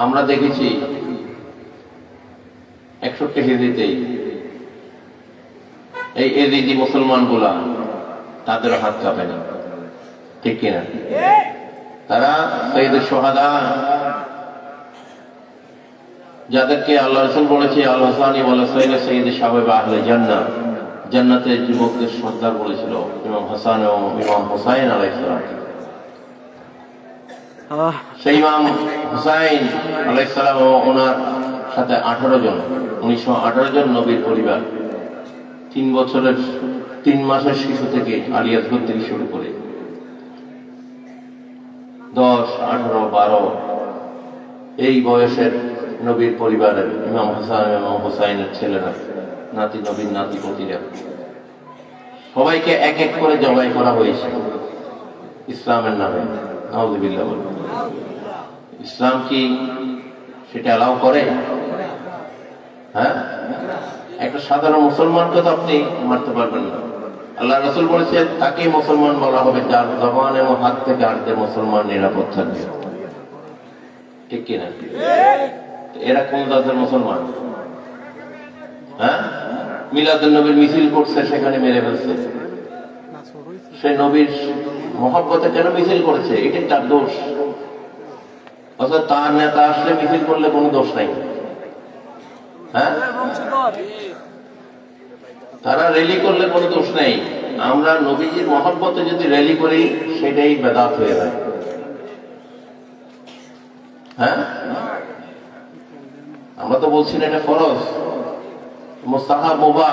আমরা দেখেছি 61 হিজরিতেই এই এজিদি মুসলমান গুলা তাদের হাত কাঁপে না, ঠিক কিনা? তারা সৈয়দ সোহাদা, যাদেরকে আল্লাহ রাসূল বলেছে আল হাসানি ওয়াল হুসাইন সৈয়দ শাবাব আহলে জান্নাহ, জান্নাতের যুবকদের সর্দার বলেছিল ইমাম হাসান ও ইমাম হুসাইন আলাইহিস সালাম। সেই ইমাম হুসাইন আলাইহিস সালাম ও ওনার সাথে 18 জন 1918 জন নবীর পরিবার, 3 মাসের শিশু থেকে আলিয়াজগর থেকে শুরু করে 10, 18, 12 এই বয়সের নবীর পরিবারের ইমাম হাসান এবং হুসাইনের ছেলেরা, নাতি নবীর নাতিপতিরা, সবাইকে এক এক করে জবাই করা হয়েছে ইসলামের নামে। নাউযুবিল্লাহ। ইসলাম কি সেটা অ্যালাউ করে? হ্যাঁ, একটা সাধারণ মুসলমানকে তো আপনি মারতে পারবেন না। আল্লাহ রাসূল বলেছেন তাকে মুসলমান বলা হবে যার জবান এবং হাত থেকে আটকে মুসলমান নিরাপদ থাকবে, ঠিক কিনা? এরা কোন জাতের মুসলমান? হ্যাঁ, মিলাদুন নবীর মিছিল করছে, সেখানে মেরে ফেলছে। সে নবীর মহব্বতে কেন মিছিল করেছে? এটাই তার দোষ। অথচ তার নেতা আসলে মিছিল করলে কোনো দোষ নাই। হ্যাঁ, তারা র্যালি করলে কোনো দোষ নেই। আমরা নবীজির মহব্বতে যদি র্যালি করি সেটাই বেদাত হয়ে যায়। হ্যাঁ, আমরা তো বলছি না এটা ফরজ, মুস্তাহাব, মুবাহ,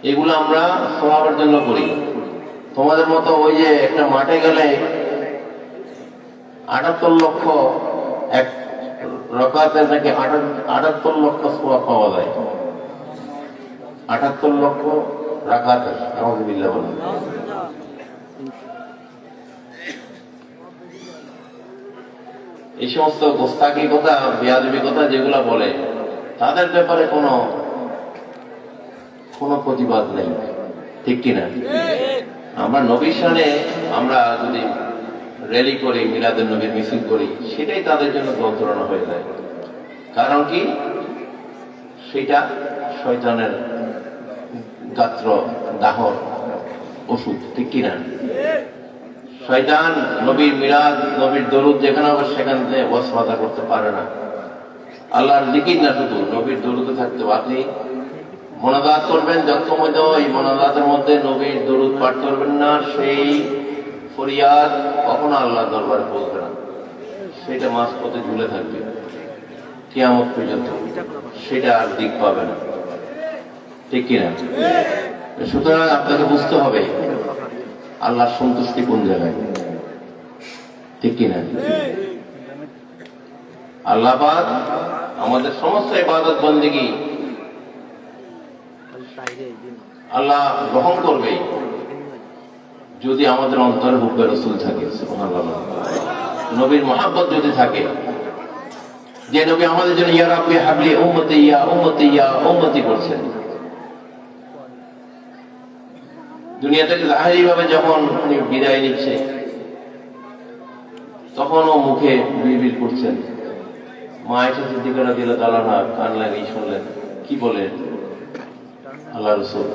এগুলা আমরা সওয়াবের জন্য করি। তোমাদের মতো ওই যে একটা মাঠে গেলে 78 লক্ষ এক রাকাতের নাকি 78 লক্ষ সওয়াব পাওয়া যায়। 78 লক্ষ রাকাতের। নাউযুবিল্লাহ বলেন। এই সমস্ত গোস্তাকি কথা, বেয়াদবি কথা যেগুলা বলে, তাদের ব্যাপারে কোনো প্রতিবাদ নেই, ঠিক কিনা? আমরা নবীর শানে আমরা যদি র্যালি করি, মিলাদুন নবীর মিছিল করি, সেটাই তাদের জন্য যন্ত্রণা হয়ে যায়। কারণ কি? সেটা শয়তানের গাত্র দাহর ওষুধ, ঠিক কিনা? শয়তান নবীর মিলাদ, নবীর দরুদ যেখানে হবে সেখান থেকে ওয়াসওয়াসা করতে পারে না। আল্লাহর জিকির না, শুধু নবীর দরুদে থাকতে হবে। আপনি মোনাজাত করবেন, যতক্ষণ এই মোনাজাতের মধ্যে নবীর দরুদ পাঠ করবেন না, সেই ফরিয়াদ কখনো আল্লাহর দরবারে পৌঁছবে না। সেটা মাঝপথে ঝুলে থাকবে কিয়ামত পর্যন্ত, সেটা আর দিক পাবে না, ঠিক কিনা? সুতরাং আপনাকে বুঝতে হবে আল্লাহর সন্তুষ্টি কোন জায়গায়, ঠিক কিনা? আল্লাহ পাক আমাদের সমস্ত ইবাদত বন্দেগী আল্লাহ গ্রহণ করবে যদি আমাদের অন্তরে হুব্বে রাসূল থাকে, সুবহানাল্লাহ, নবীর মহব্বত যদি থাকে। যে নবী আমাদের জন্য ইয়া রাব্বি হাবলি উম্মতি ইয়া উম্মতি ইয়া উম্মতি করছেন। দুনিয়া থেকে জাহিরি ভাবে যখন উনি বিদায় নিচ্ছে, তখন ও মুখে বিড়বিড় করছেন। মা আয়েশা সিদ্দিকা রাদিয়াল্লাহু তাআলা কান লাগিয়ে শুনলেন, কি বলেন আল্লাহ রাসূল?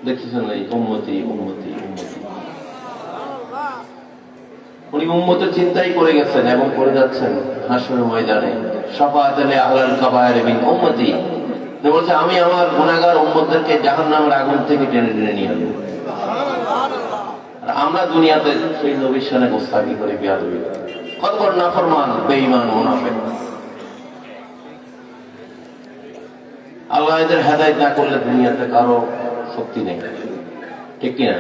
দেখছেন না, উম্মতি উম্মতি উম্মতি। উনি উম্মতের চিন্তাই করে গেছেন এবং করে যাচ্ছেন হাসরের ময়দানে। শাফাআত লি আহলিল কাবায়ের মিন উম্মতি, বলছে আমি আমার গুনাহগার উম্মতদেরকে জাহান্নামের আগুন থেকে টেনে টেনে নিয়ে আসবো। আর আমরা দুনিয়াতে সেই নবীর শানে গোস্তাকি করে, বেয়াদবি করি, কত বড় নাফরমান, বেঈমান, মুনাফিক। আল্লাহ এদের হেদায়েত না করলে দুনিয়াতে কারো শক্তি নেই, ঠিক কিনা?